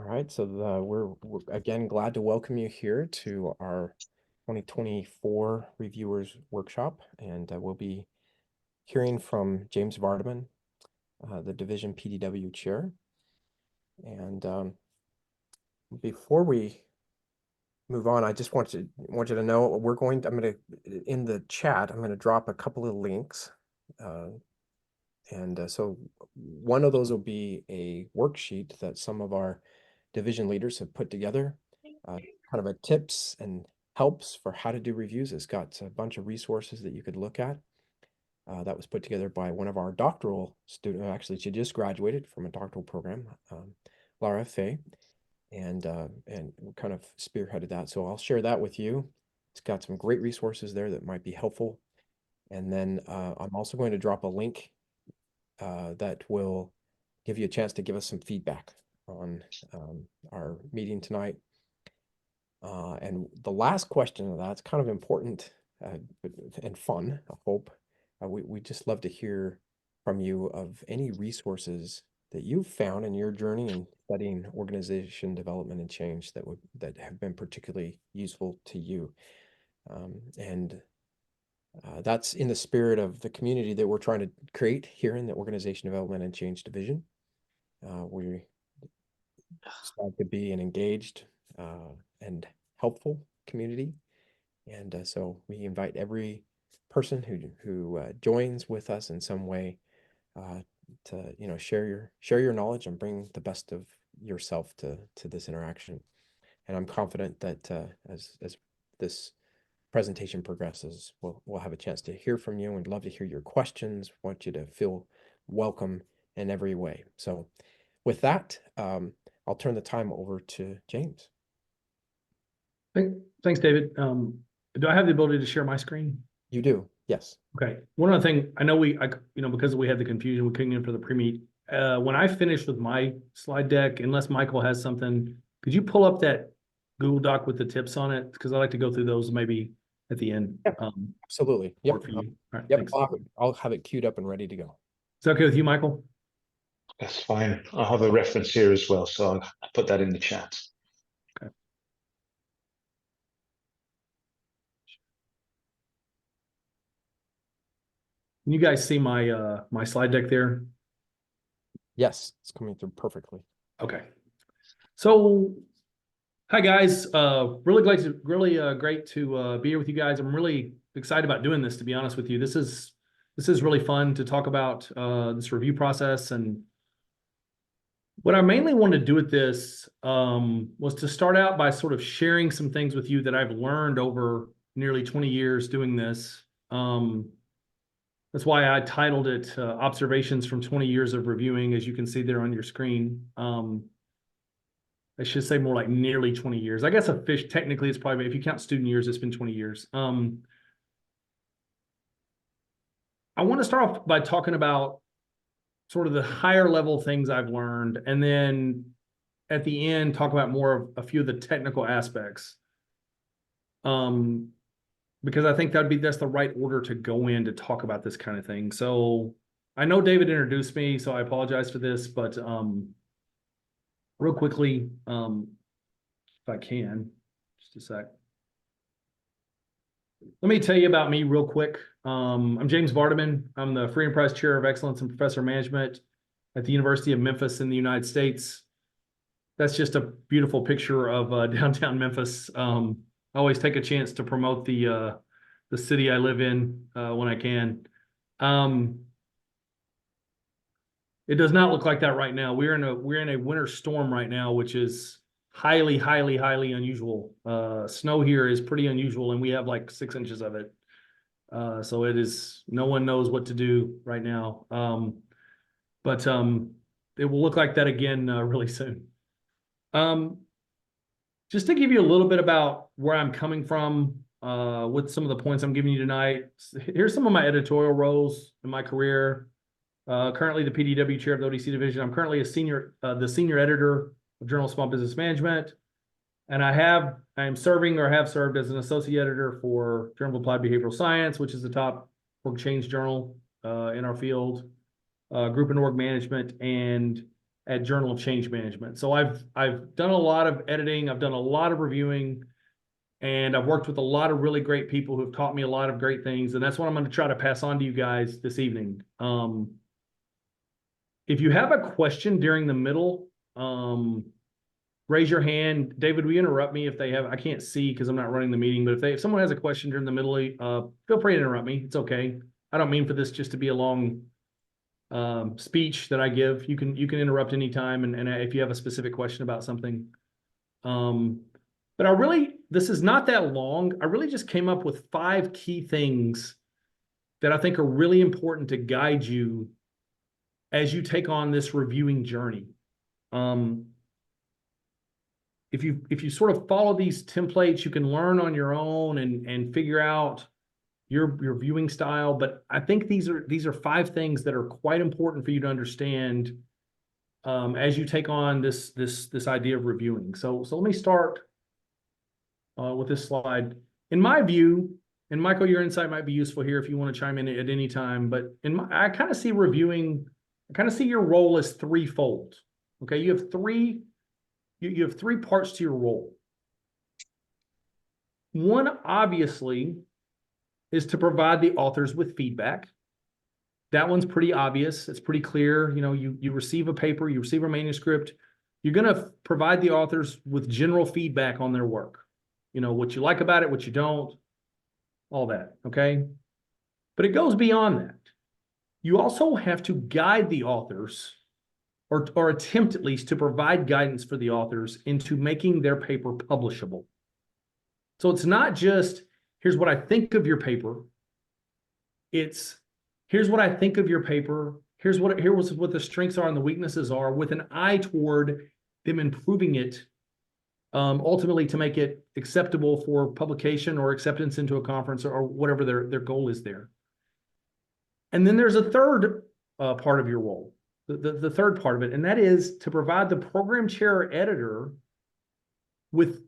right, so we're again glad to welcome you here to our 2024 Reviewers Workshop, and we'll be hearing from James Vardaman, the Division PDW Chair. And before we move on, I just want you to know in the chat, I'm going to drop a couple of links. So one of those will be a worksheet that some of our division leaders have put together, kind of a tips and helps for how to do reviews. It's got a bunch of resources that you could look at. That was put together by one of our doctoral students. Actually, she just graduated from a doctoral program, Lara Fay, and kind of spearheaded that. So I'll share that with you. It's got some great resources there that might be helpful. And then I'm also going to drop a link that will give you a chance to give us some feedback on our meeting tonight. And the last question of that's kind of important and fun, I hope. We just love to hear from you of any resources that you've found in your journey in studying organization development and change that have been particularly useful to you. That's in the spirit of the community that we're trying to create here in the Organization Development and Change Division. We strive to be an engaged and helpful community, and so we invite every person who joins with us in some way to share your knowledge and bring the best of yourself to this interaction. And I'm confident that as this presentation progresses, we'll have a chance to hear from you and love to hear your questions. Want you to feel welcome in every way. So with that, I'll turn the time over to James. Thanks, David. Do I have the ability to share my screen? You do, yes. Okay. One other thing, I know because we had the confusion, we couldn't get for the pre-meet. When I finished with my slide deck, unless Michael has something, could you pull up that Google Doc with the tips on it? Because I like to go through those maybe at the end. Yep, absolutely. Yep. For you. All right, yep. Thanks. I'll have it queued up and ready to go. Is that okay with you, Michael? That's fine. I'll have a reference here as well, so I'll put that in the chat. Okay. Can you guys see my my slide deck there? Yes, it's coming through perfectly. Okay. So, hi guys. Really great to be here with you guys. I'm really excited about doing this. To be honest with you, this is really fun to talk about this review process. And what I mainly wanted to do with this was to start out by sort of sharing some things with you that I've learned over nearly 20 years doing this. That's why I titled it Observations from 20 Years of Reviewing, as you can see there on your screen. I should say more like nearly 20 years. I guess technically it's probably, if you count student years, it's been 20 years. I want to start off by talking about sort of the higher level things I've learned, and then at the end, talk about more of a few of the technical aspects. Because I think that's the right order to go in to talk about this kind of thing. So I know David introduced me, so I apologize for this, but real quickly, if I can, just a sec. Let me tell you about me real quick. I'm James Vardaman. I'm the Free Enterprise Chair of Excellence and Professor of Management at the University of Memphis in the United States. That's just a beautiful picture of downtown Memphis. I always take a chance to promote the city I live in when I can. It does not look like that right now. We're in a winter storm right now, which is highly unusual. Snow here is pretty unusual, and we have like 6 inches of it. So it is, no one knows what to do right now. But it will look like that again really soon. Just to give you a little bit about where I'm coming from with some of the points I'm giving you tonight. Here's some of my editorial roles in my career. Currently the PDW chair of the ODC division. I'm currently the senior editor of Journal of Small Business Management. And I am serving or have served as an associate editor for Journal of Applied Behavioral Science, which is the top org change journal in our field, Group and Org Management, and at Journal of Change Management. So I've done a lot of editing, I've done a lot of reviewing, and I've worked with a lot of really great people who have taught me a lot of great things, and that's what I'm going to try to pass on to you guys this evening. If you have a question during the middle, raise your hand. David, will you interrupt me if they have? I can't see because I'm not running the meeting, but if someone has a question during the middle, feel free to interrupt me. It's okay. I don't mean for this just to be a long speech that I give. You can interrupt anytime, and if you have a specific question about something. But this is not that long. I really just came up with 5 key things that I think are really important to guide you as you take on this reviewing journey. If you sort of follow these templates, you can learn on your own and figure out your viewing style. But I think these are 5 things that are quite important for you to understand as you take on this idea of reviewing. So let me start with this slide. In my view, and Michael, your insight might be useful here if you want to chime in at any time, but I kind of see reviewing, I kind of see your role as threefold. Okay, you have 3 parts to your role. One, obviously, is to provide the authors with feedback. That one's pretty obvious. It's pretty clear. You know, you receive a paper, you receive a manuscript. You're going to provide the authors with general feedback on their work. You know, what you like about it, what you don't, all that, okay? But it goes beyond that. You also have to guide the authors, or attempt at least to provide guidance for the authors into making their paper publishable. So it's not just, here's what I think of your paper. It's, here's what I think of your paper. Here's what the strengths are and the weaknesses are, with an eye toward them improving it, ultimately to make it acceptable for publication or acceptance into a conference or whatever their goal is there. And then there's a third part of your role, the third part of it, and that is to provide the program chair or editor with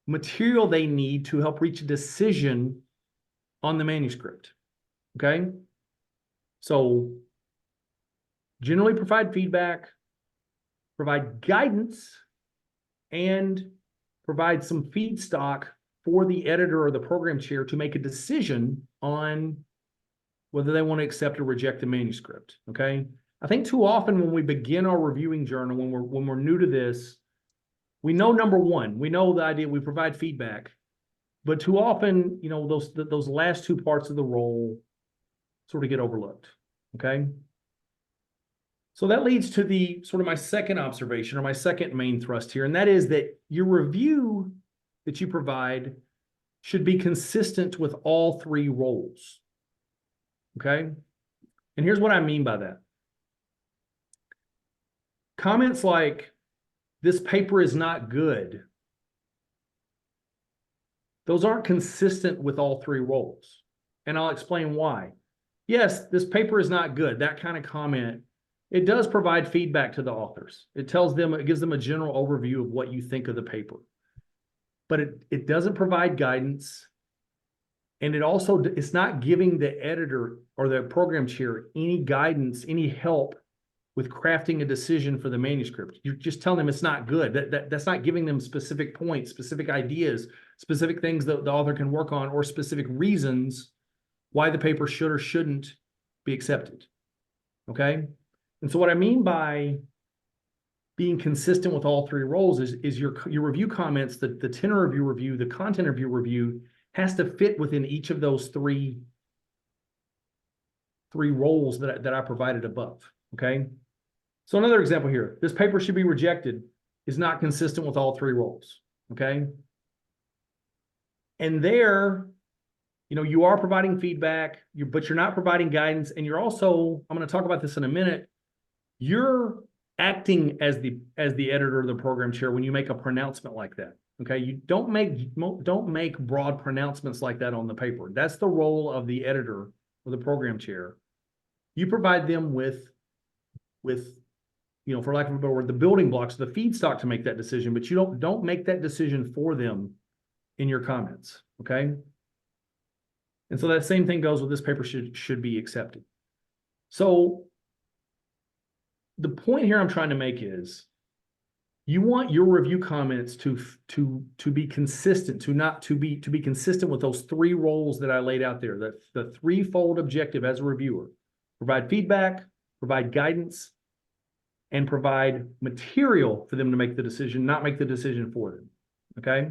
material they need to help reach a decision on the manuscript. Okay? So generally provide feedback, provide guidance, and provide some feedstock for the editor or the program chair to make a decision on whether they want to accept or reject the manuscript. Okay? I think too often when we begin our reviewing journal, when we're new to this, we know, number one, we know the idea, we provide feedback, but too often, you know, those last 2 parts of the role sort of get overlooked. Okay? So that leads to the sort of my second observation, or my second main thrust here, and that is that your review that you provide should be consistent with all 3 roles. Okay? And here's what I mean by that. Comments like, this paper is not good, those aren't consistent with all 3 roles. And I'll explain why. Yes, this paper is not good. That kind of comment, it does provide feedback to the authors. It gives them a general overview of what you think of the paper. But it doesn't provide guidance. And it's not giving the editor or the program chair any guidance, any help with crafting a decision for the manuscript. You're just telling them it's not good. That's not giving them specific points, specific ideas, specific things that the author can work on, or specific reasons why the paper should or shouldn't be accepted. Okay? And so what I mean by being consistent with all 3 roles is your review comments, the tenor of your review, the content of your review has to fit within each of those three roles that I provided above. Okay? So another example here, this paper should be rejected is not consistent with all 3 roles. Okay? And there, you know, you are providing feedback, but you're not providing guidance, and you're also, I'm going to talk about this in a minute, you're acting as the editor or the program chair when you make a pronouncement like that. Okay, you don't make broad pronouncements like that on the paper. That's the role of the editor or the program chair. You provide them with you know, for lack of a better word, the building blocks, the feedstock to make that decision, but you don't make that decision for them in your comments. Okay. And so that same thing goes with this paper should be accepted. So the point here I'm trying to make is you want your review comments to be consistent, to be consistent with those three roles that I laid out there, the threefold objective as a reviewer: provide feedback, provide guidance, and provide material for them to make the decision, not make the decision for them. Okay.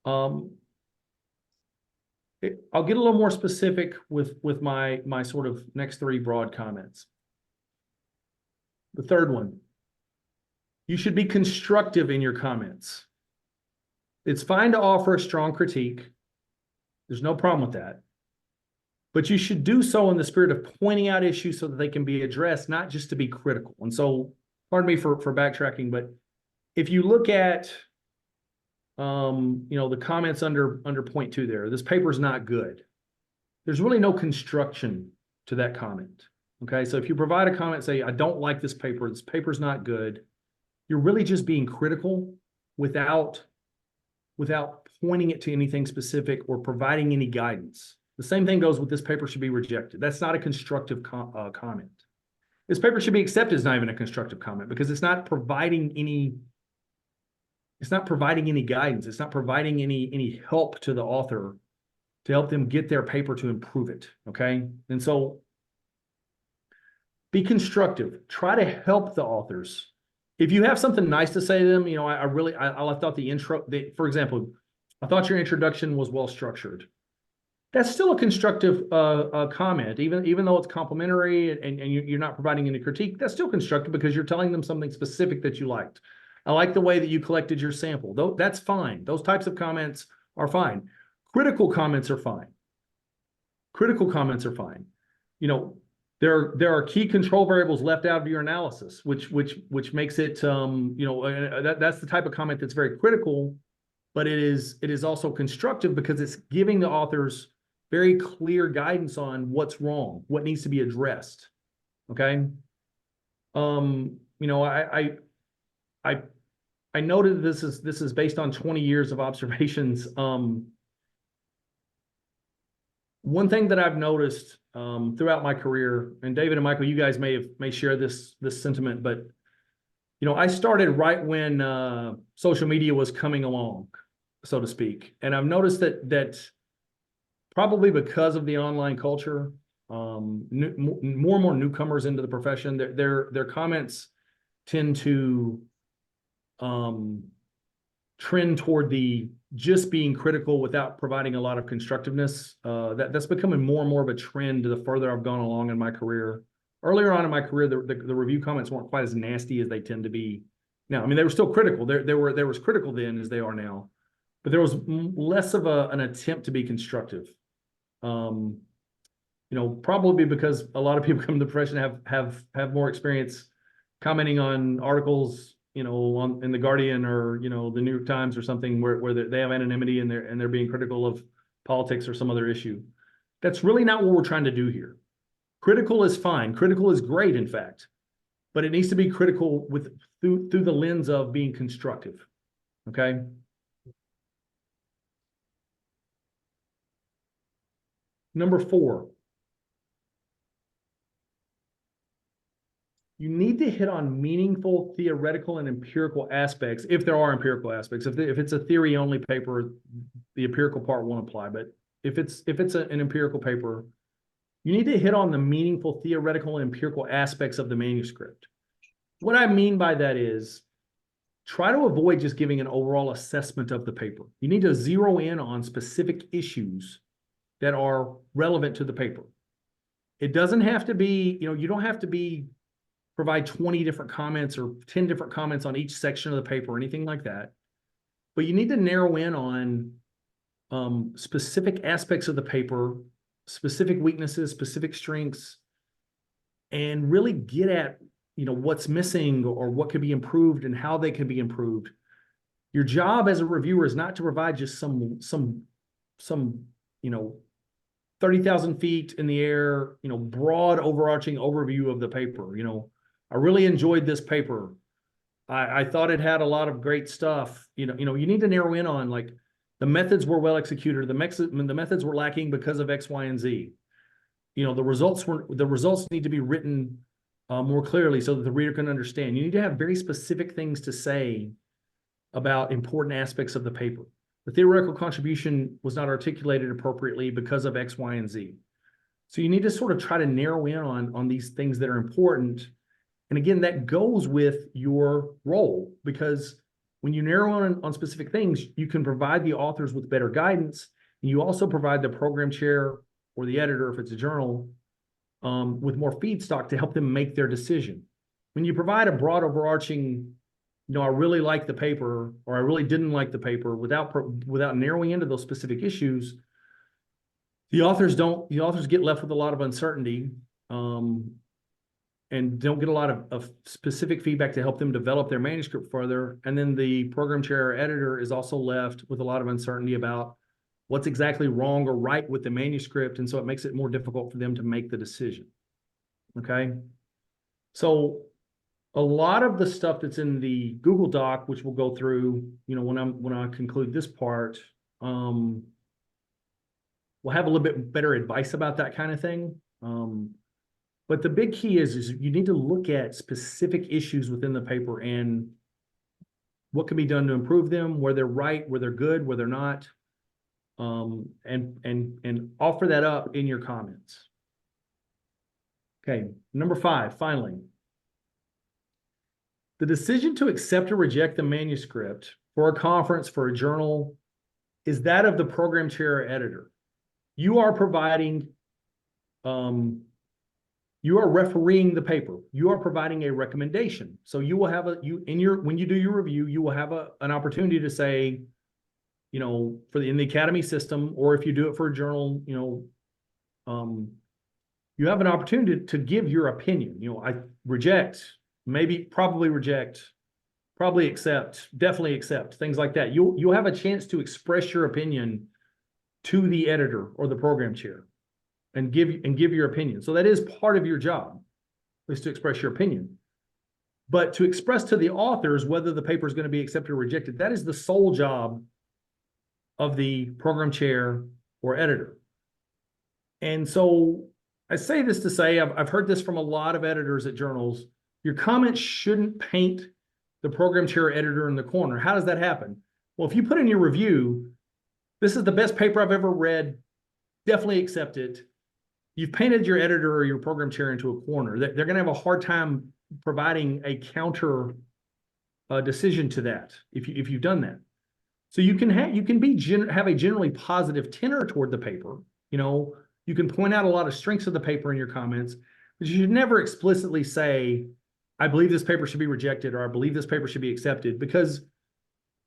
I'll get a little more specific with my sort of next three broad comments. The third one, you should be constructive in your comments. It's fine to offer a strong critique. There's no problem with that. But you should do so in the spirit of pointing out issues so that they can be addressed, not just to be critical. And so, pardon me for backtracking, but if you look at the comments under point 2 there, this paper's not good. There's really no construction to that comment. Okay, so if you provide a comment, say, I don't like this paper's not good, you're really just being critical without pointing it to anything specific or providing any guidance. The same thing goes with this paper should be rejected. That's not a constructive comment. This paper should be accepted is not even a constructive comment because it's not providing any guidance. It's not providing any help to the author to help them get their paper to improve it. Okay. And so be constructive. Try to help the authors. If you have something nice to say to them, I thought the intro, for example, I thought your introduction was well structured. That's still a constructive comment, even though it's complimentary and you're not providing any critique. That's still constructive because you're telling them something specific that you liked. I like the way that you collected your sample. Though that's fine. Those types of comments are fine. Critical comments are fine. Critical comments are fine. There are key control variables left out of your analysis, which makes it that's the type of comment that's very critical, but it is also constructive because it's giving the authors very clear guidance on what's wrong, what needs to be addressed. Okay. I noted this is based on 20 years of observations. One thing that I've noticed throughout my career, and David and Michael, you guys may share this sentiment, but I started right when social media was coming along, so to speak, and I've noticed that probably because of the online culture, more and more newcomers into the profession, their comments tend to trend toward the just being critical without providing a lot of constructiveness. That's becoming more and more of a trend the further I've gone along in my career. Earlier on in my career, the review comments weren't quite as nasty as they tend to be now. I mean, they were still critical. There was critical then as they are now, but there was less of an attempt to be constructive. Probably because a lot of people come to the profession have more experience commenting on articles, in the Guardian or the New York Times or something where they have anonymity and they're being critical of politics or some other issue. That's really not what we're trying to do here. Critical is fine. Critical is great, in fact, but it needs to be critical through the lens of being constructive. Okay. Number 4. You need to hit on meaningful theoretical and empirical aspects, if there are empirical aspects. If it's a theory-only paper, the empirical part won't apply. But if it's an empirical paper, you need to hit on the meaningful theoretical and empirical aspects of the manuscript. What I mean by that is try to avoid just giving an overall assessment of the paper. You need to zero in on specific issues that are relevant to the paper. It doesn't have to be, you don't have to provide 20 different comments or 10 different comments on each section of the paper or anything like that. But you need to narrow in on specific aspects of the paper, specific weaknesses, specific strengths, and really get at, what's missing or what could be improved and how they can be improved. Your job as a reviewer is not to provide just some 30,000 feet in the air, broad overarching overview of the paper. I really enjoyed this paper. I thought it had a lot of great stuff. You need to narrow in on like the methods were well executed. The methods were lacking because of X, Y, and Z. The results need to be written more clearly so that the reader can understand. You need to have very specific things to say about important aspects of the paper. The theoretical contribution was not articulated appropriately because of X, Y, and Z. So you need to sort of try to narrow in on these things that are important. And again, that goes with your role, because when you narrow on specific things, you can provide the authors with better guidance. And you also provide the program chair or the editor, if it's a journal, with more feedstock to help them make their decision. When you provide a broad overarching, I really like the paper, or I really didn't like the paper, without narrowing into those specific issues, the authors get left with a lot of uncertainty, and don't get a lot of specific feedback to help them develop their manuscript further. And then the program chair or editor is also left with a lot of uncertainty about what's exactly wrong or right with the manuscript. And so it makes it more difficult for them to make the decision. Okay. So a lot of the stuff that's in the Google Doc, which we'll go through, when I conclude this part, we'll have a little bit better advice about that kind of thing. But the big key is you need to look at specific issues within the paper and what can be done to improve them, where they're right, where they're good, where they're not, and offer that up in your comments. Okay, number 5, finally. The decision to accept or reject the manuscript for a conference, for a journal, is that of the program chair or editor. You are providing, you are refereeing the paper. You are providing a recommendation. So you will have when you do your review, you will have an opportunity to say, in the Academy system, or if you do it for a journal, you have an opportunity to give your opinion. I reject, probably reject, probably accept, definitely accept, things like that. You'll have a chance to express your opinion to the editor or the program chair and give your opinion. So that is part of your job, is to express your opinion. But to express to the authors whether the paper is going to be accepted or rejected, that is the sole job of the program chair or editor. And so I say this to say, I've heard this from a lot of editors at journals. Your comments shouldn't paint the program chair or editor in the corner. How does that happen? Well, if you put in your review, this is the best paper I've ever read, definitely accept it. You've painted your editor or your program chair into a corner. They're going to have a hard time providing a counter decision to that if you've done that. So you can have a generally positive tenor toward the paper. You can point out a lot of strengths of the paper in your comments, but you should never explicitly say, I believe this paper should be rejected, or I believe this paper should be accepted, because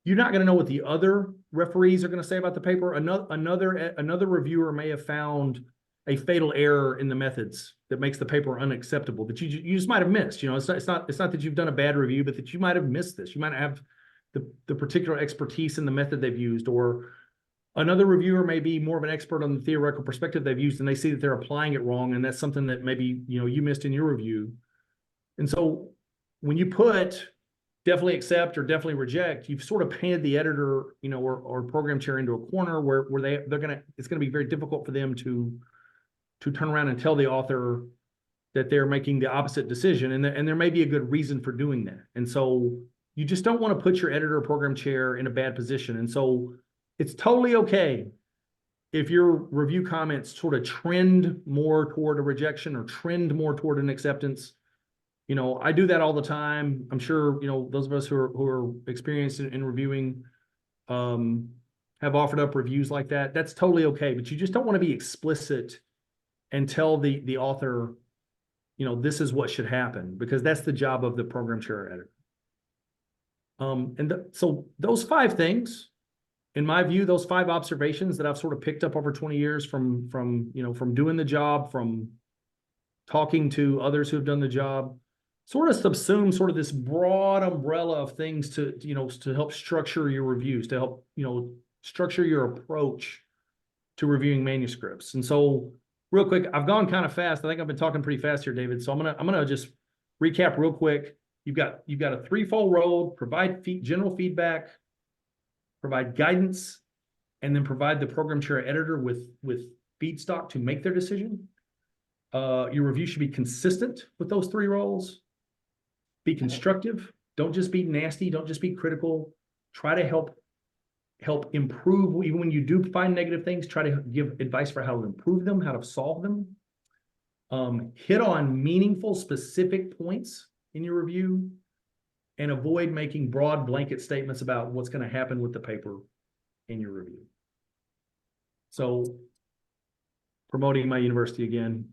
you're not going to know what the other referees are going to say about the paper. Another reviewer may have found a fatal error in the methods that makes the paper unacceptable that you just might have missed. It's not that you've done a bad review, but that you might have missed this. You might have the particular expertise in the method they've used, or another reviewer may be more of an expert on the theoretical perspective they've used, and they see that they're applying it wrong, and that's something that maybe you missed in your review. And so when you put definitely accept or definitely reject, you've sort of painted the editor, or program chair into a corner where it's gonna be very difficult for them to turn around and tell the author that they're making the opposite decision, and there may be a good reason for doing that. And so you just don't want to put your editor or program chair in a bad position. And so it's totally okay if your review comments sort of trend more toward a rejection or trend more toward an acceptance. I do that all the time. I'm sure, those of us who are experienced in reviewing have offered up reviews like that. That's totally okay, but you just don't want to be explicit and tell the author, this is what should happen, because that's the job of the program chair or editor. So those 5 things, in my view, those 5 observations that I've sort of picked up over 20 years from doing the job, from talking to others who have done the job, sort of subsume sort of this broad umbrella of things to help structure your reviews, to help, structure your approach to reviewing manuscripts. And so real quick, I've gone kind of fast. I think I've been talking pretty fast here, David. So I'm gonna just recap real quick. You've got a 3-fold road: provide general feedback, provide guidance, and then provide the program chair editor with feedstock to make their decision. Your review should be consistent with those three roles. Be constructive. Don't just be nasty. Don't just be critical. Try to help improve. Even when you do find negative things, try to give advice for how to improve them, how to solve them. Hit on meaningful, specific points in your review, and avoid making broad blanket statements about what's going to happen with the paper in your review. So, promoting my university again.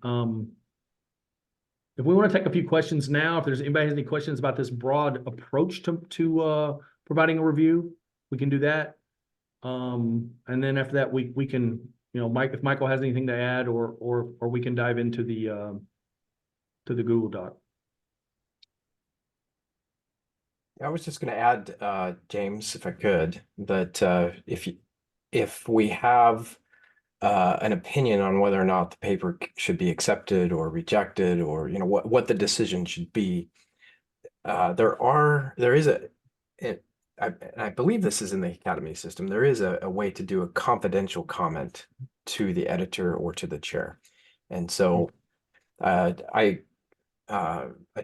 If we want to take a few questions now, if there's anybody has any questions about this broad approach to providing a review, we can do that. And then after that, we can, you know, Mike, if Michael has anything to add, or we can dive into the Google Doc. I was just going to add, James, if I could, that if we have an opinion on whether or not the paper should be accepted or rejected, or what the decision should be, I believe this is in the Academy system. There is a way to do a confidential comment to the editor or to the chair, and so I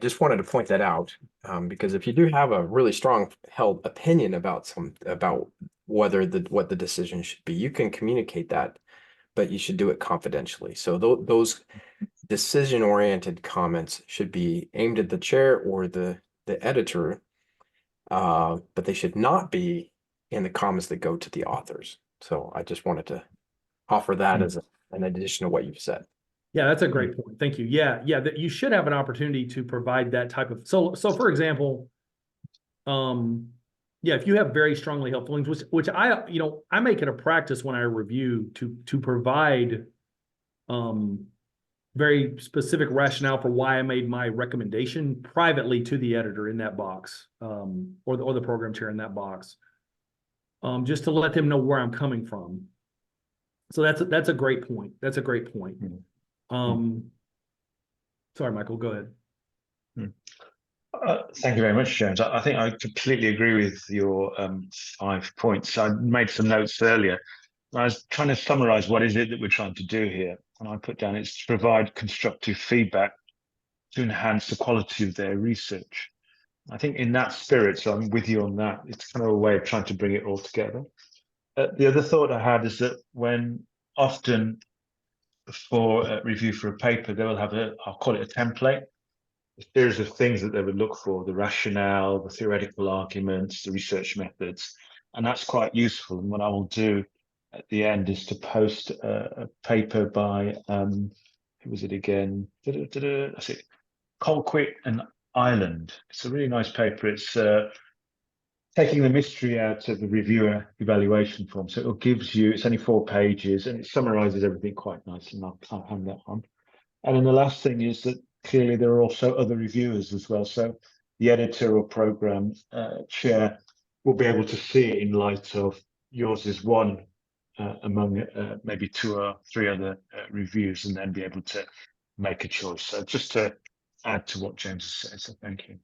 just wanted to point that out, because if you do have a really strong held opinion about what the decision should be, you can communicate that, but you should do it confidentially. So those decision-oriented comments should be aimed at the chair or the editor, but they should not be in the comments that go to the authors. So I just wanted to offer that as an addition to what you've said. Yeah, that's a great point. Thank you. Yeah, that you should have an opportunity to provide that type of. So for example, yeah, if you have very strongly held feelings, which I make it a practice when I review to provide very specific rationale for why I made my recommendation privately to the editor in that box, or the program chair in that box, just to let them know where I'm coming from. So that's a great point. That's a great point. Sorry, Michael, go ahead. Thank you very much, James. I think I completely agree with your 5 points. I made some notes earlier. I was trying to summarize what is it that we're trying to do here. And I put down it's to provide constructive feedback to enhance the quality of their research. I think in that spirit, so I'm with you on that. It's kind of a way of trying to bring it all together. The other thought I had is that when often for review for a paper, they will have I'll call it a template, a series of things that they would look for: the rationale, the theoretical arguments, the research methods, and that's quite useful. And what I will do at the end is to post a paper by who was it again? I see, Colquitt and Ireland. It's a really nice paper. It's taking the mystery out of the reviewer evaluation form. So it gives you, it's only 4 pages, and it summarizes everything quite nicely. And I'll hang that on. And then the last thing is that clearly there are also other reviewers as well. So the editor or program chair will be able to see it in light of yours is one among maybe 2 or 3 other reviews, and then be able to make a choice. So just to add to what James said, so thank you.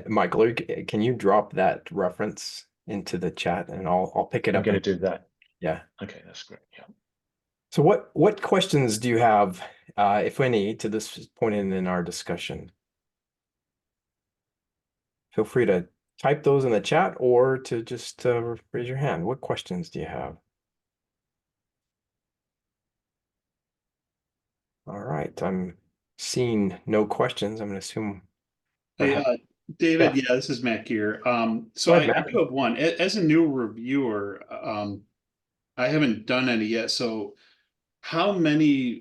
Michael, can you drop that reference into the chat, and I'll pick it up. I'm going to do that. Yeah. Okay, that's great. Yeah. So what questions do you have, if any, to this point in our discussion? Feel free to type those in the chat, or to just raise your hand. What questions do you have? All right, I'm seeing no questions. I'm going to assume. Hey, David, Yeah. this is Matt here. So Go ahead, I Matt. do have one. As a new reviewer, I haven't done any yet. So how many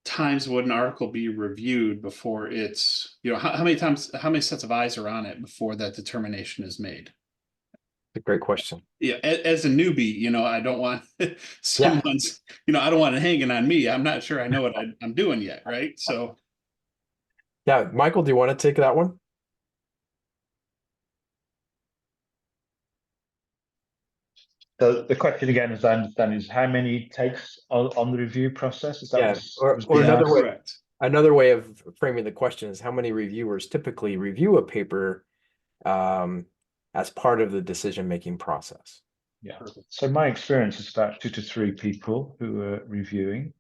times would an article be reviewed before it's, how many times, how many sets of eyes are on it before that determination is made? A great question. Yeah, as a newbie, I don't want someone's, I don't want it hanging on me. I'm not sure I know what I'm doing yet, right? So. Yeah, Michael, do you want to take that one? So the question again, as I understand, is how many takes on the review process? Is that or another way? Correct. Another way of framing the question is how many reviewers typically review a paper as part of the decision-making process? Yeah. Perfect. So my experience is about 2 to 3 people who are reviewing.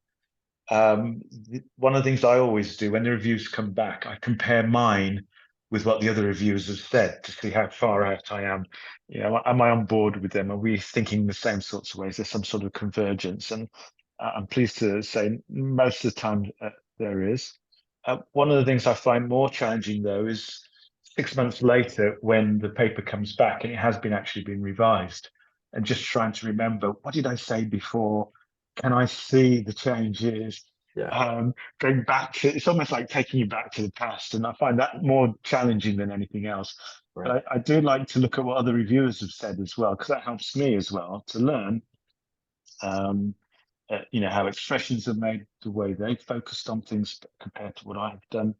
One of the things I always do when the reviews come back, I compare mine with what the other reviewers have said to see how far out I am. You know, am I on board with them? Are we thinking the same sorts of ways? There's some sort of convergence, and I'm pleased to say most of the time there is. One of the things I find more challenging though is 6 months later when the paper comes back and it has been actually been revised, and just trying to remember, what did I say before? Can I see the changes? Yeah. Going back to, it's almost like taking you back to the past, and I find that more challenging than anything else. Right. But I do like to look at what other reviewers have said as well, because that helps me as well to learn. You know, how expressions are made, the way they focused on things compared to what I've done.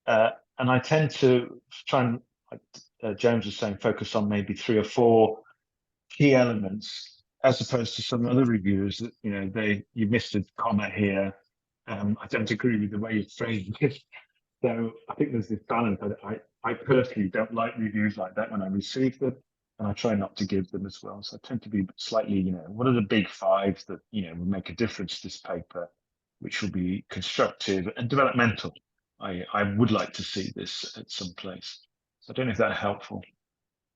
And I tend to try and, like James was saying, focus on maybe 3 or 4 key elements, as opposed to some other reviewers that, you know, you missed a comma here. I don't agree with the way you phrased it. So I think there's this balance. I personally don't like reviews like that when I receive them, and I try not to give them as well. So I tend to be slightly, you know, what are the big 5 that, you know, will make a difference to this paper, which will be constructive and developmental. I would like to see this at some place. So I don't know if that's helpful.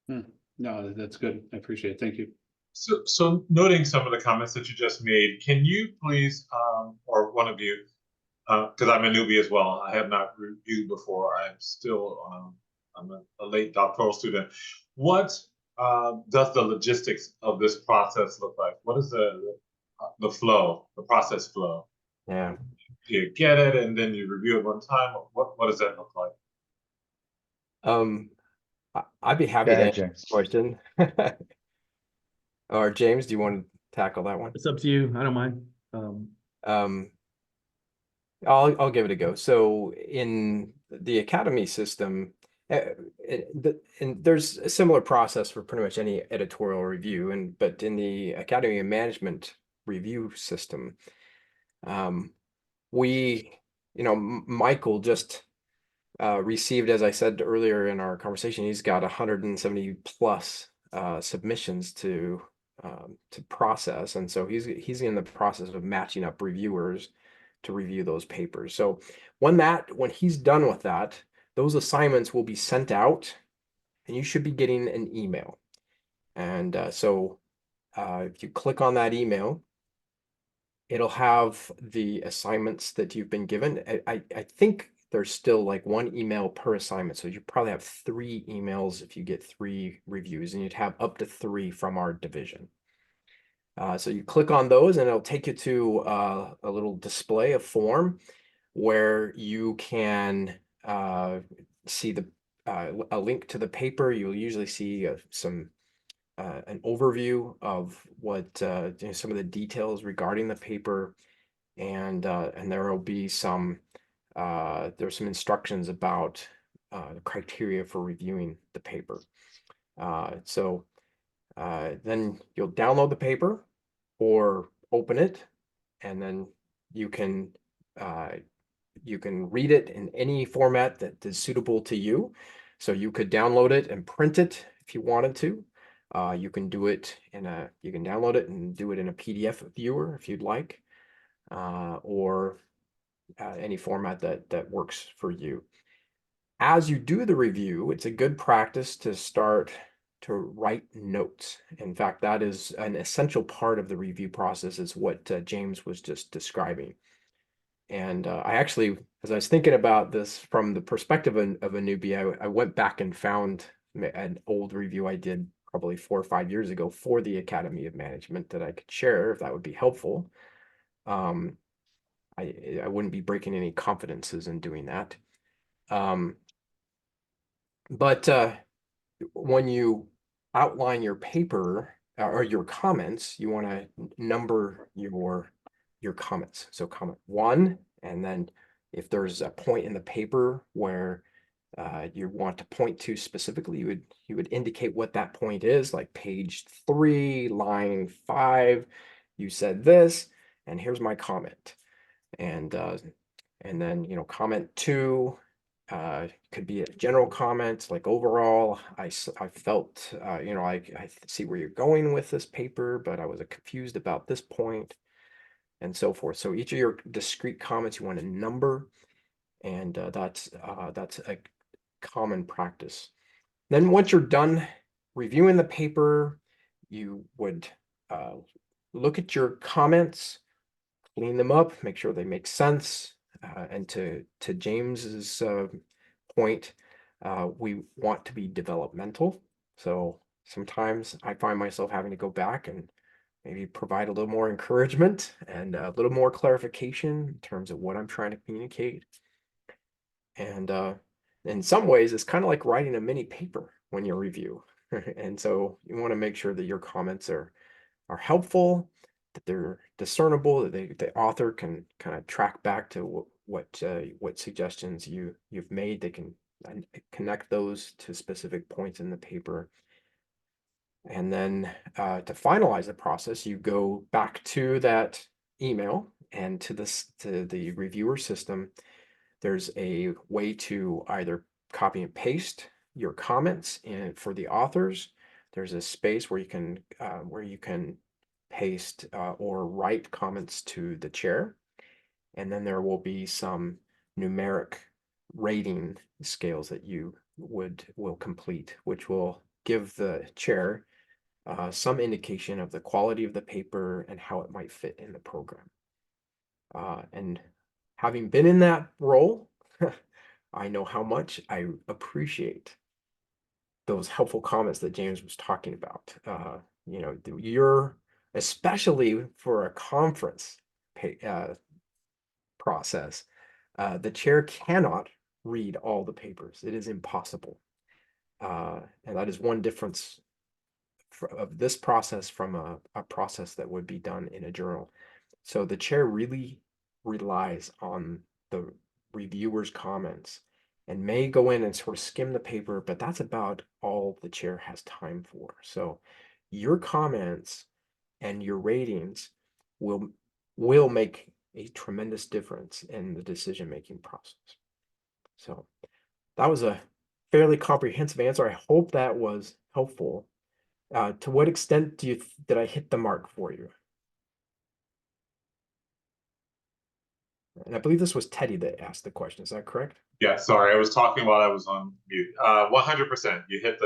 No, that's good. I appreciate it. Thank you. So noting some of the comments that you just made, can you please, or one of you, because I'm a newbie as well, I have not reviewed before. I'm still, I'm a late doctoral student. What does the logistics of this process look like? What is the flow, the process flow? Yeah. You get it and then you review it one time. What does that look like? I'd be happy Go to ahead, answer James. the question. Or James, do you want to tackle that one? It's up to you. I don't mind. I'll give it a go. So in the academy system, and there's a similar process for pretty much any editorial review, but in the academy of management review system, Michael just received, as I said earlier in our conversation, he's got 170 plus submissions to process, and so he's in the process of matching up reviewers to review those papers. So when he's done with that, those assignments will be sent out, and you should be getting an email. And so if you click on that email, it'll have the assignments that you've been given. I think there's still like 1 email per assignment. So you probably have 3 emails if you get 3 reviews, and you'd have up to 3 from our division. So you click on those and it'll take you to a little display, a form, where you can see a link to the paper. You'll usually see an overview of what some of the details regarding the paper, and there will be there's some instructions about the criteria for reviewing the paper. So then you'll download the paper or open it, and then you can read it in any format that is suitable to you. So you could download it and print it if you wanted to. You can do it you can download it and do it in a PDF viewer if you'd like, or any format that works for you. As you do the review, it's a good practice to start to write notes. In fact, that is an essential part of the review process, is what James was just describing. And I actually, as I was thinking about this from the perspective of a newbie, I went back and found an old review I did probably 4 or 5 years ago for the Academy of Management that I could share if that would be helpful. I wouldn't be breaking any confidences in doing that. But when you outline your paper or your comments, you want to number your comments. So comment 1, and then if there's a point in the paper where you want to point to specifically, you would indicate what that point is, like page 3, line 5. You said this, and here's my comment. And then comment 2, Could be a general comment, like overall, I felt, you know, I see where you're going with this paper, but I was confused about this point, and so forth. So each of your discrete comments you want to number, and that's a common practice. Then once you're done reviewing the paper, you would look at your comments, clean them up, make sure they make sense. And to James's point, we want to be developmental. So sometimes I find myself having to go back and maybe provide a little more encouragement and a little more clarification in terms of what I'm trying to communicate. And in some ways, it's kind of like writing a mini paper when you review. And so you want to make sure that your comments are helpful, that they're discernible, that the author can kind of track back to what suggestions you've made. They can connect those to specific points in the paper. And then to finalize the process, you go back to that email and to the reviewer system. There's a way to either copy and paste your comments for the authors. There's a space where you can paste or write comments to the chair. And then there will be some numeric rating scales that you will complete, which will give the chair some indication of the quality of the paper and how it might fit in the program. And having been in that role, I know how much I appreciate those helpful comments that James was talking about. You know, you're especially for a conference process, the chair cannot read all the papers. It is impossible. And that is one difference of this process from a process that would be done in a journal. So the chair really relies on the reviewer's comments and may go in and sort of skim the paper, but that's about all the chair has time for. So your comments and your ratings will make a tremendous difference in the decision-making process. So that was a fairly comprehensive answer. I hope that was helpful. To what extent did I hit the mark for you? And I believe this was Teddy that asked the question. Is that correct? Yeah, sorry, I was talking while I was on mute. 100%. You hit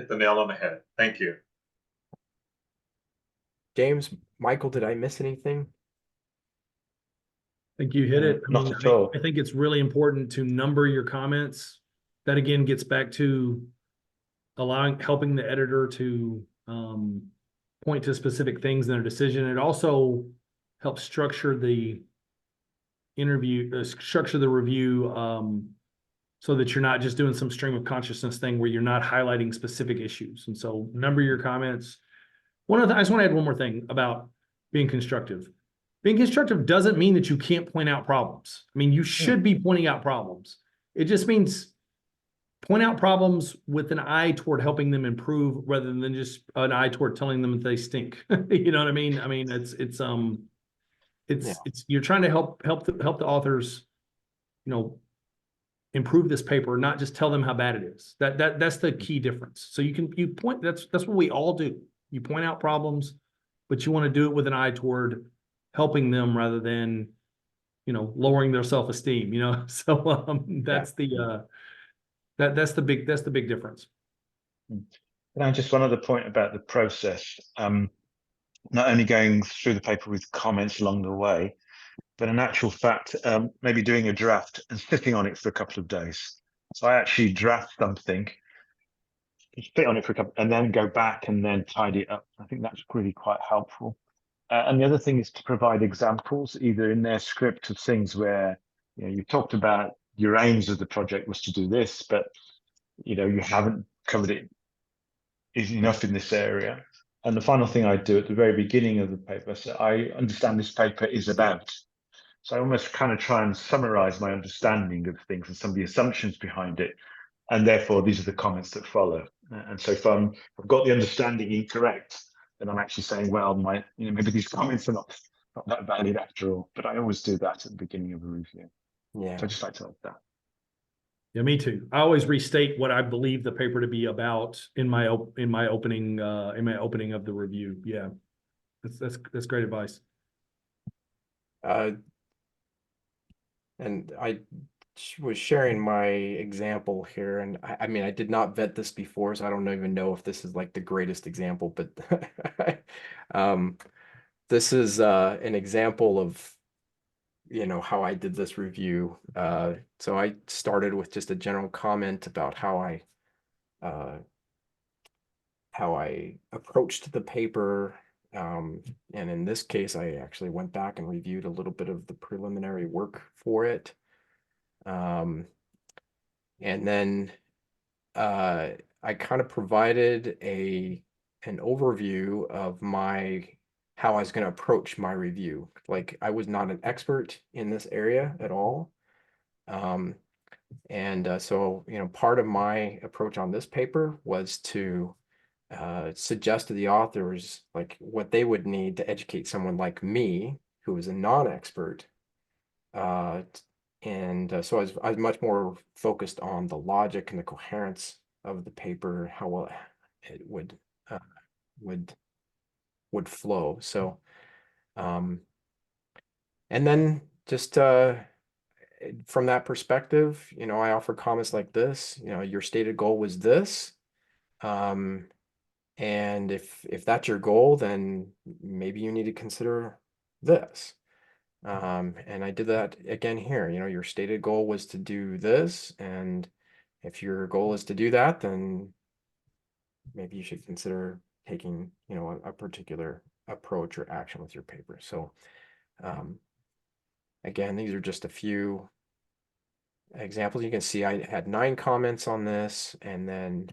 the nail on the head. Thank you. James, Michael, did I miss anything? I think you hit it. I Not mean, at all. I think it's really important to number your comments. That again gets back to helping the editor to point to specific things in their decision. It also helps structure the review so that you're not just doing some stream of consciousness thing where you're not highlighting specific issues. And so number your comments. I just want to add one more thing about being constructive. Being constructive doesn't mean that you can't point out problems. I mean, you should be pointing out problems. It just means point out problems with an eye toward helping them improve rather than just an eye toward telling them that they stink. You know what I mean? I mean, it's you're trying to help the authors, you know, improve this paper, not just tell them how bad it is. That's the key difference. So you point, that's what we all do. You point out problems, but you want to do it with an eye toward helping them rather than, you know, lowering their self-esteem, you know. So that's that's the big difference. And just one other point about the process. Not only going through the paper with comments along the way, but in actual fact, maybe doing a draft and sitting on it for a couple of days. So I actually draft something, sit on it for a couple, and then go back and then tidy it up. I think that's really quite helpful. And the other thing is to provide examples, either in their script of things where, you know, you talked about your aims of the project was to do this, but, you know, you haven't covered it enough in this area. And the final thing I do at the very beginning of the paper, so I understand this paper is about. So I almost kind of try and summarize my understanding of things and some of the assumptions behind it. And therefore, these are the comments that follow. And so if I've got the understanding incorrect, then I'm actually saying, well, maybe these comments are not that valid after all. But I always do that at the beginning of a review. Yeah. So I just like to like that. Yeah, me too. I always restate what I believe the paper to be about in my opening of the review. Yeah, that's great advice. And I was sharing my example here, and I mean, I did not vet this before, so I don't even know if this is like the greatest example, but this is an example of, you know, how I did this review. So I started with just a general comment about how I approached the paper. And in this case, I actually went back and reviewed a little bit of the preliminary work for it. And then I kind of provided an overview of how I was going to approach my review. Like, I was not an expert in this area at all. So, you know, part of my approach on this paper was to suggest to the authors like what they would need to educate someone like me, who is a non-expert. So I was much more focused on the logic and the coherence of the paper, how well it would flow. So, and then just from that perspective, you know, I offer comments like this. You know, your stated goal was this. And if that's your goal, then maybe you need to consider this. And I did that again here. You know, your stated goal was to do this, and if your goal is to do that, then maybe you should consider taking, you know, a particular approach or action with your paper. So, again, these are just a few examples. You can see I had 9 comments on this, and then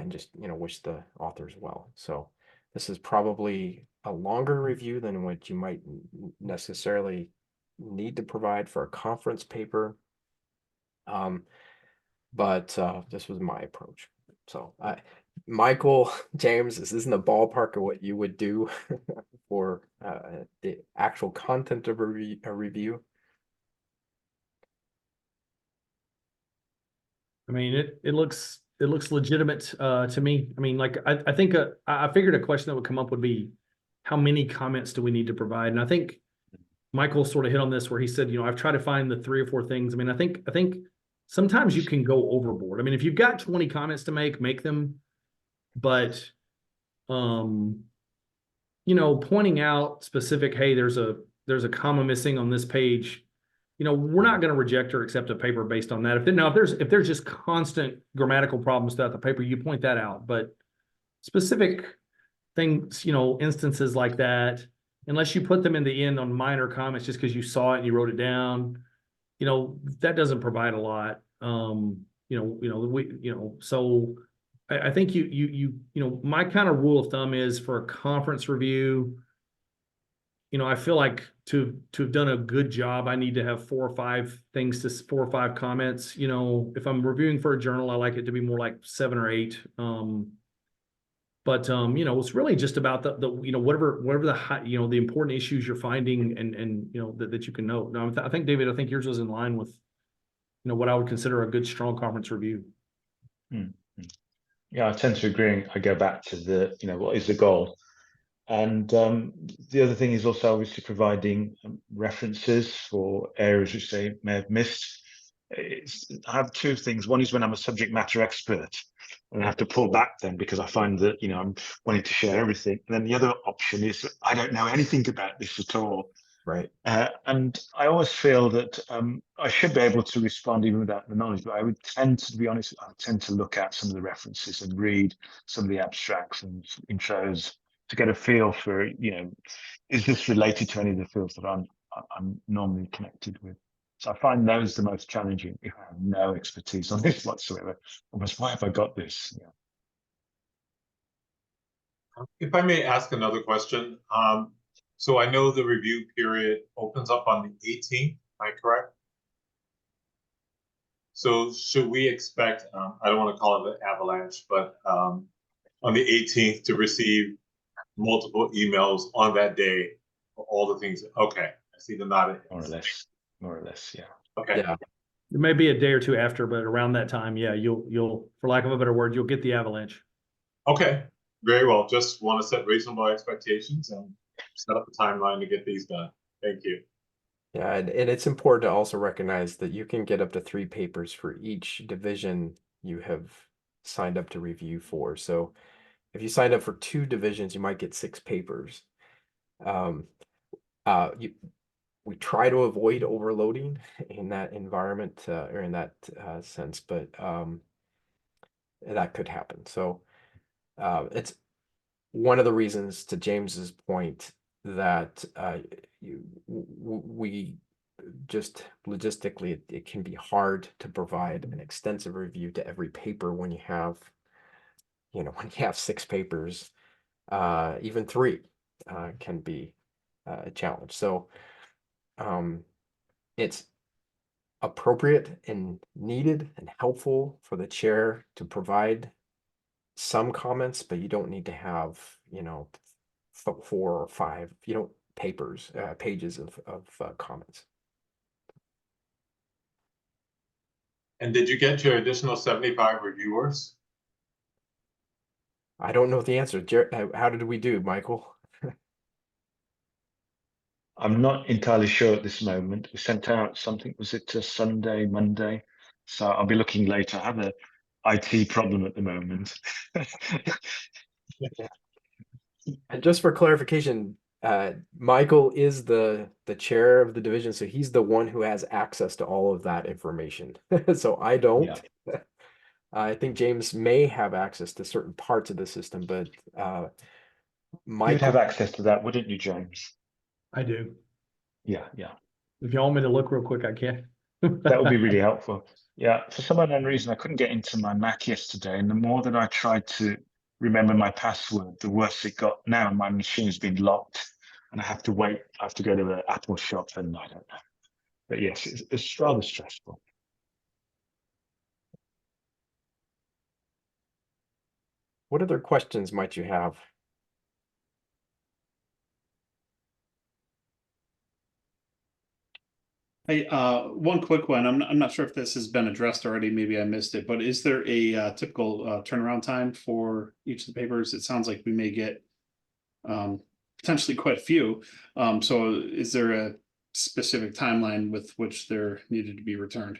just, you know, wish the authors well. So this is probably a longer review than what you might necessarily need to provide for a conference paper. But this was my approach. So Michael, James, this isn't the ballpark of what you would do for the actual content of a review. I mean, it looks legitimate to me. I mean, like I think I figured a question that would come up would be, how many comments do we need to provide? And I think Michael sort of hit on this where he said, you know, I've tried to find the 3 or 4 things. I mean, I think sometimes you can go overboard. I mean, if you've got 20 comments to make them. But you know, pointing out specific, hey, there's a comma missing on this page. You know, we're not going to reject or accept a paper based on that. If there's just constant grammatical problems throughout the paper, you point that out. But specific things, you know, instances like that, unless you put them in the end on minor comments just because you saw it and you wrote it down, you know, that doesn't provide a lot. So I think you know, my kind of rule of thumb is for a conference review, you know, I feel like to have done a good job, I need to have 4 or 5 comments. You know, if I'm reviewing for a journal, I like it to be more like 7 or 8. But you know, it's really just about the you know, whatever the high, you know, the important issues you're finding and you know that you can note. Now, I think David, I think yours was in line with, you know, what I would consider a good strong conference review. Yeah, I tend to agree. I go back to the, you know, what is the goal? And the other thing is also obviously providing references for areas which they may have missed. I have 2 things. One is when I'm a subject matter expert, and I have to pull back then because I find that, you know, I'm wanting to share everything. And then the other option is I don't know anything about this at all. Right. And I always feel that I should be able to respond even without the knowledge, but I would tend to be honest, I tend to look at some of the references and read some of the abstracts and intros to get a feel for, you know, is this related to any of the fields that I'm normally connected with? So I find those the most challenging if I have no expertise on this whatsoever. Almost, why have I got this? Yeah. If I may ask another question, so I know the review period opens up on the 18th, am I correct? So should we expect, I don't want to call it an avalanche, but on the 18th to receive multiple emails on that day for all the things? Okay, I see the nod. More or less, yeah. Okay. Yeah. It may be a day or two after, but around that time, yeah, you'll, for lack of a better word, you'll get the avalanche. Okay. Very well. Just want to set reasonable expectations and set up a timeline to get these done. Thank you. Yeah, and it's important to also recognize that you can get up to 3 papers for each division you have signed up to review for. So if you signed up for 2 divisions, you might get 6 papers. We try to avoid overloading in that environment or in that sense, but that could happen. So it's one of the reasons, to James's point, that we just logistically it can be hard to provide an extensive review to every paper when you have 6 papers. Even 3 can be a challenge. So it's appropriate and needed and helpful for the chair to provide some comments, but you don't need to have 4 or 5 pages of comments. And did you get your additional 75 reviewers? I don't know the answer. How did we do, Michael? I'm not entirely sure at this moment. We sent out something, was it a Sunday, Monday? So I'll be looking later. I have a IT problem at the moment. And just for clarification, Michael is the chair of the division, so he's the one who has access to all of that information. So I don't. Yeah. I think James may have access to certain parts of the system, but You'd Michael, have access to that, wouldn't you, James? I do. Yeah. If you want me to look real quick, I can. That would be really helpful. Yeah, for some unknown reason, I couldn't get into my Mac yesterday, and the more that I tried to remember my password, the worse it got. Now my machine has been locked, and I have to wait. I have to go to the Apple shop, and I don't know. But yes, it's rather stressful. what other questions might you have? Hey, one quick one. I'm not sure if this has been addressed already. Maybe I missed it, but is there a typical turnaround time for each of the papers? It sounds like we may get potentially quite a few. So is there a specific timeline with which they're needed to be returned?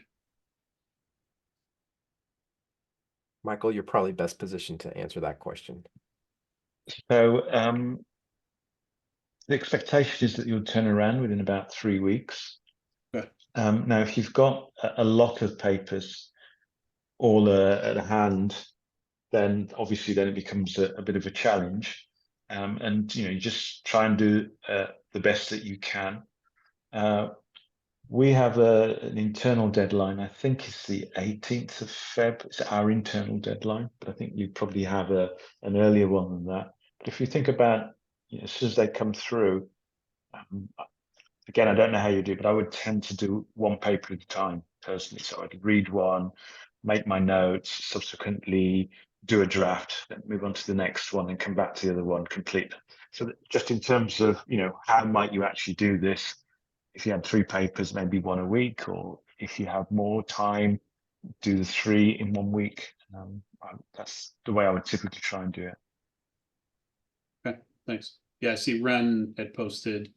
Michael, you're probably best positioned to answer that question. So the expectation is that you'll turn around within about 3 weeks. Okay. Now, if you've got a lot of papers all at hand, then obviously it becomes a bit of a challenge. And you just try and do the best that you can. We have an internal deadline. I think it's the 18th of Feb. It's our internal deadline, but I think you probably have an earlier one than that. But if you think about, as soon as they come through, again, I don't know how you do, but I would tend to do 1 paper at a time personally. So I'd read one, make my notes, subsequently do a draft, then move on to the next one and come back to the other one complete. So just in terms of, how might you actually do this? If you had 3 papers, maybe 1 a week, or if you have more time, do the 3 in 1 week. That's the way I would typically try and do it. Okay, thanks. Yeah, I see Ren had posted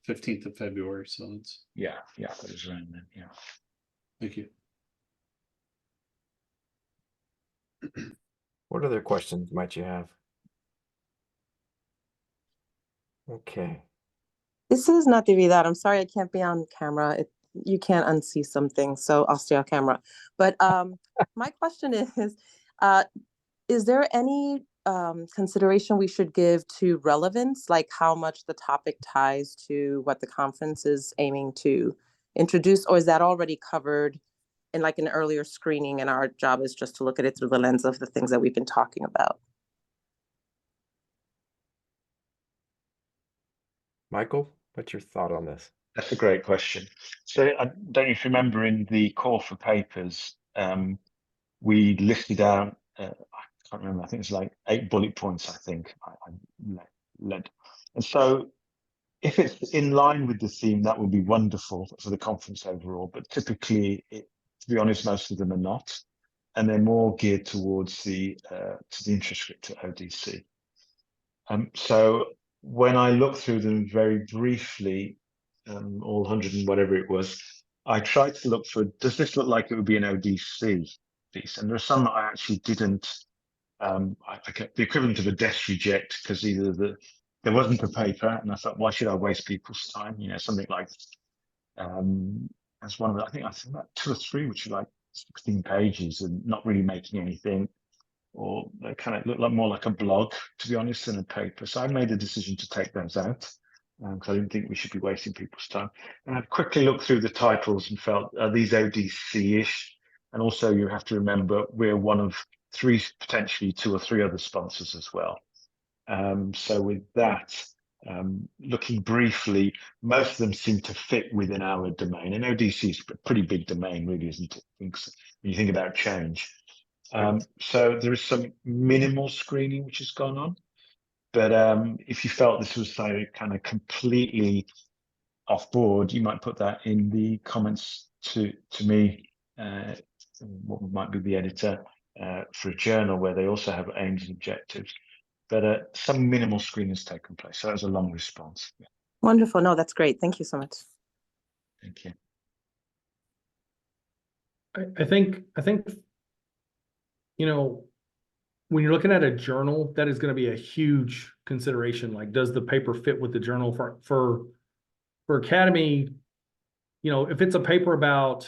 15th of February, so it's Yeah, that was around then. Yeah. thank you. What other questions might you have? Okay. This is Natividad. I'm sorry I can't be on camera. You can't unsee something, so I'll stay on camera. But my question is there any consideration we should give to relevance, like how much the topic ties to what the conference is aiming to introduce, or is that already covered in like an earlier screening and our job is just to look at it through the lens of the things that we've been talking about? Michael, what's your thought on this? That's a great question. So I don't know if you remember in the call for papers, we listed out, I can't remember, I think it's like 8 bullet points, I think I led. And so if it's in line with the theme, that would be wonderful for the conference overall. But typically, to be honest, most of them are not, and they're more geared towards to the interest rate to ODC. So when I looked through them very briefly, all 100 and whatever it was, I tried to look for, does this look like it would be an ODC piece? And there are some that I actually didn't. I kept the equivalent of a desk reject because either there wasn't a paper, and I thought, why should I waste people's time? You know, something like as one of the, I think about 2 or 3, which are like 16 pages and not really making anything, or they kind of look like more like a blog, to be honest, than a paper. So I made a decision to take those out because I didn't think we should be wasting people's time. And I quickly looked through the titles and felt, are these ODC-ish? And also you have to remember we're one of 3, potentially 2 or 3 other sponsors as well. So with that, looking briefly, most of them seem to fit within our domain. And ODC is a pretty big domain, really, isn't it? When you think about change. So there is some minimal screening which has gone on. But if you felt this was kind of completely off board, you might put that in the comments to me, what might be the editor for a journal where they also have aims and objectives. But some minimal screening has taken place. So that was a long response. Yeah. Wonderful. No, that's great. Thank you so much. Thank you. I think, you know, when you're looking at a journal, that is going to be a huge consideration. Like, does the paper fit with the journal? For Academy, you know, if it's a paper about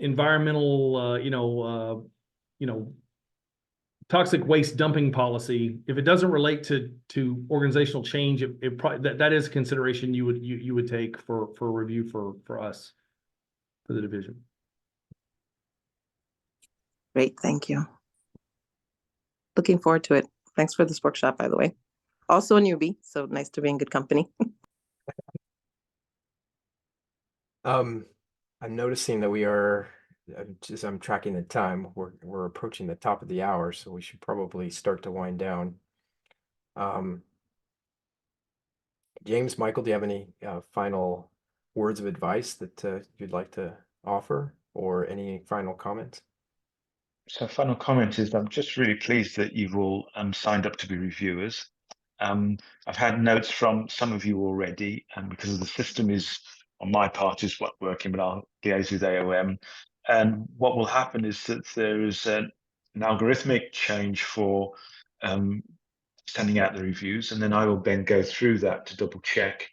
environmental, toxic waste dumping policy, if it doesn't relate to organizational change, it probably that is a consideration you would take for review for us, for the division. Great. Thank you. Looking forward to it. Thanks for this workshop, by the way. Also a newbie, so nice to be in good company. I'm noticing that we are, I'm tracking the time. We're approaching the top of the hour, so we should probably start to wind down. James, Michael, do you have any final words of advice that you'd like to offer, or any final comments? So final comment is I'm just really pleased that you've all signed up to be reviewers. I've had notes from some of you already, and because of the system is on my part is what working, but I'll liaise with AOM. And what will happen is that there is an algorithmic change for sending out the reviews, and then I will then go through that to double check,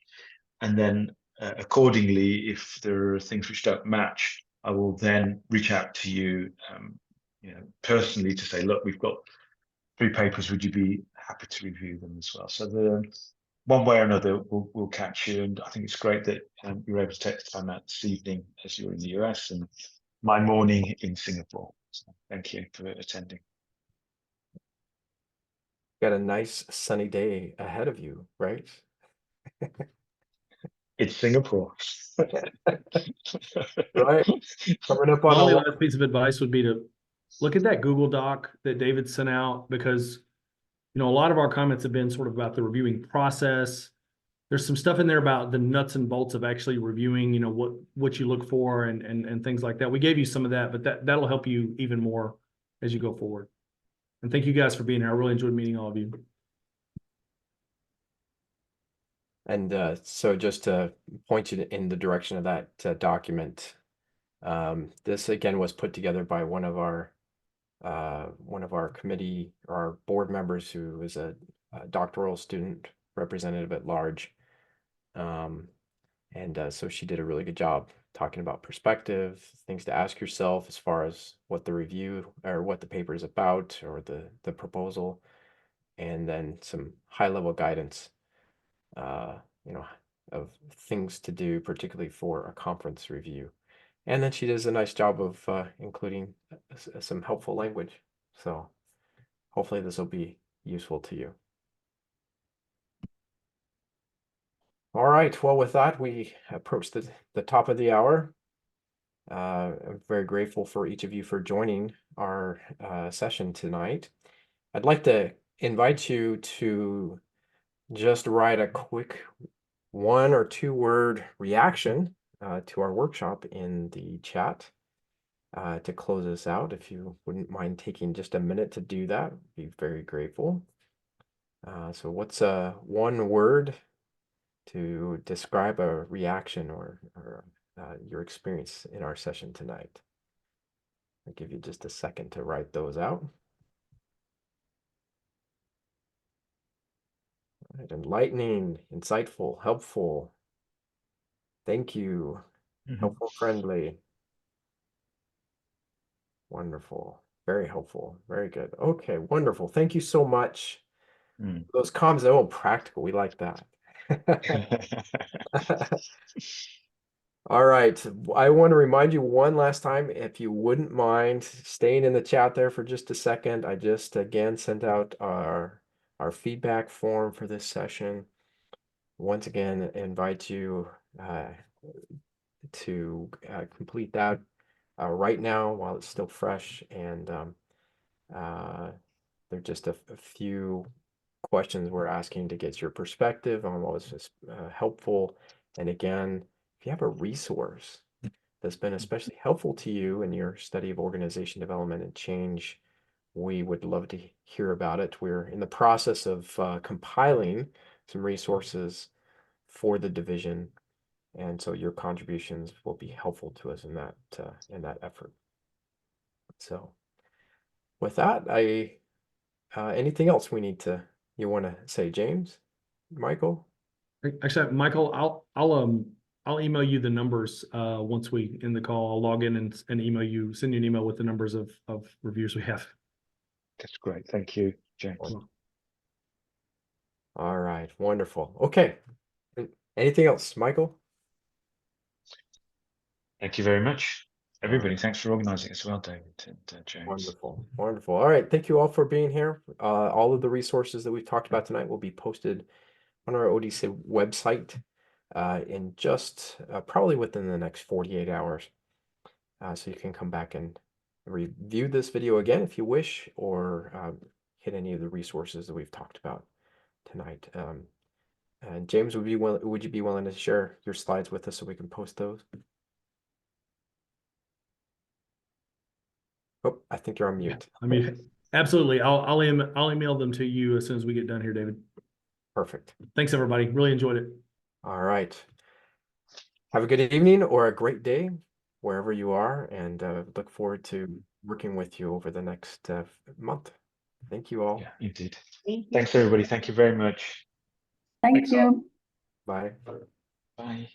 and then accordingly, if there are things which don't match, I will then reach out to you, personally to say, look, we've got 3 papers. Would you be happy to review them as well? So the one way or another, we'll catch you. And I think it's great that you're able to take the time out this evening as you're in the US and my morning in Singapore. So thank you for attending. Got a nice sunny day ahead of you, right? It's Singapore. Right. Coming up My on only a last piece of advice would be to look at that Google Doc that David sent out, because, you know, a lot of our comments have been sort of about the reviewing process. There's some stuff in there about the nuts and bolts of actually reviewing, you know, what you look for and things like that. We gave you some of that, but that'll help you even more as you go forward. And thank you guys for being here. I really enjoyed meeting all of you. And so just to point you in the direction of that document, this again was put together by one of our committee or our board members who is a doctoral student representative at large. So she did a really good job talking about perspective, things to ask yourself as far as what the review or what the paper is about, or the proposal, and then some high level guidance, of things to do, particularly for a conference review. And then she does a nice job of including some helpful language. So hopefully this will be useful to you. All right, well, with that, we approach the top of the hour. I'm very grateful for each of you for joining our session tonight. I'd like to invite you to just write a quick 1 or 2 word reaction to our workshop in the chat to close us out. If you wouldn't mind taking just a minute to do that, I'd be very grateful. So what's one word to describe a reaction or your experience in our session tonight? I'll give you just a second to write those out. All right, enlightening, insightful, helpful. Thank you. Helpful, friendly. Wonderful. Very helpful. Very good. Okay, wonderful. Thank you so much. Those comms are all practical. We like that. All right. I want to remind you one last time, if you wouldn't mind staying in the chat there for just a second. I just again sent out our feedback form for this session. Once again, invite you to complete that right now while it's still fresh. And there are just a few questions we're asking to get your perspective on what was just helpful. And again, if you have a resource that's been especially helpful to you in your study of organization development and change, we would love to hear about it. We're in the process of compiling some resources for the division, and so your contributions will be helpful to us in that effort. So with that, anything else you want to say, James, Michael? Actually, Michael, I'll email you the numbers once we end the call. I'll log in and send you an email with the numbers of reviews we have. That's great. Thank you, James. All right, wonderful. Okay. Anything else, Michael? Thank you very much, everybody. Thanks for organizing as well, David and James. Wonderful, wonderful. All right, thank you all for being here. All of the resources that we've talked about tonight will be posted on our ODC website in just probably within the next 48 hours. So you can come back and review this video again if you wish, or hit any of the resources that we've talked about tonight. And James, would you be willing to share your slides with us so we can post those? Oh, I think you're on mute. I mean, absolutely. I'll email them to you as soon as we get done here, David. Perfect. Thanks, everybody. Really enjoyed it. All right. Have a good evening or a great day wherever you are, and look forward to working with you over the next month. Thank you all. Yeah, indeed. Thanks, everybody. Thank you very much. Thank you. Bye. Bye.